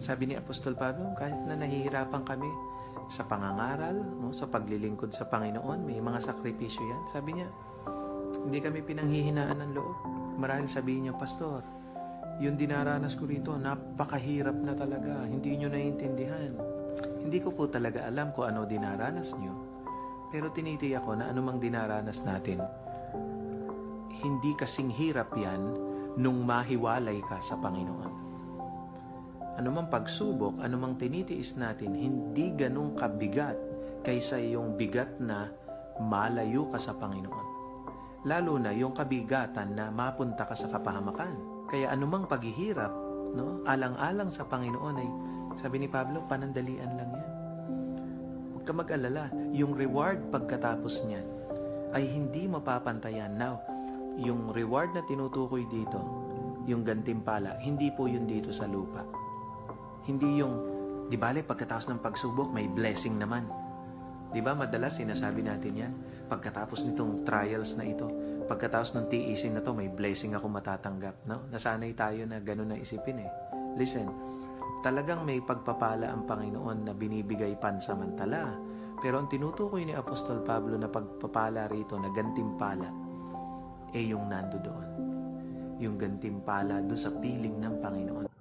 Sabi ni Apostol Pablo, kahit na nahihirapan kami sa pangangaral, no, sa paglilingkod sa Panginoon, may mga sakripisyo yan. Sabi niya, hindi kami pinanghihinaan ng loob. Marahil sabihin niya, Pastor, yung dinaranas ko rito, napakahirap na talaga. Hindi nyo naiintindihan. Hindi ko po talaga alam kung ano dinaranas nyo. Pero tinitiyak ko na anumang dinaranas natin, hindi kasing hirap yan nung mahiwalay ka sa Panginoon. Anumang pagsubok, anumang tinitiis natin, hindi ganun kabigat kaysa yung bigat na malayo ka sa Panginoon. Lalo na yung kabigatan na mapunta ka sa kapahamakan. Kaya anumang paghihirap, no, alang-alang sa Panginoon ay, sabi ni Pablo, panandalian lang yan. Huwag ka mag-alala, yung reward pagkatapos niyan ay hindi mapapantayan. Now, yung reward na tinutukoy dito, yung gantimpala, hindi po yun dito sa lupa. Hindi yung, di bale, pagkatapos ng pagsubok, may blessing naman. Di ba, madalas sinasabi natin yan, pagkatapos nitong trials na ito, pagkatapos ng tiisin na to, may blessing ako matatanggap. No? Nasanay tayo na gano'n na isipin eh. Listen, talagang may pagpapala ang Panginoon na binibigay pansamantala. Pero ang tinutukoy ni Apostol Pablo na pagpapala rito, na gantimpala, yung nando doon. Yung gantimpala doon sa piling ng Panginoon.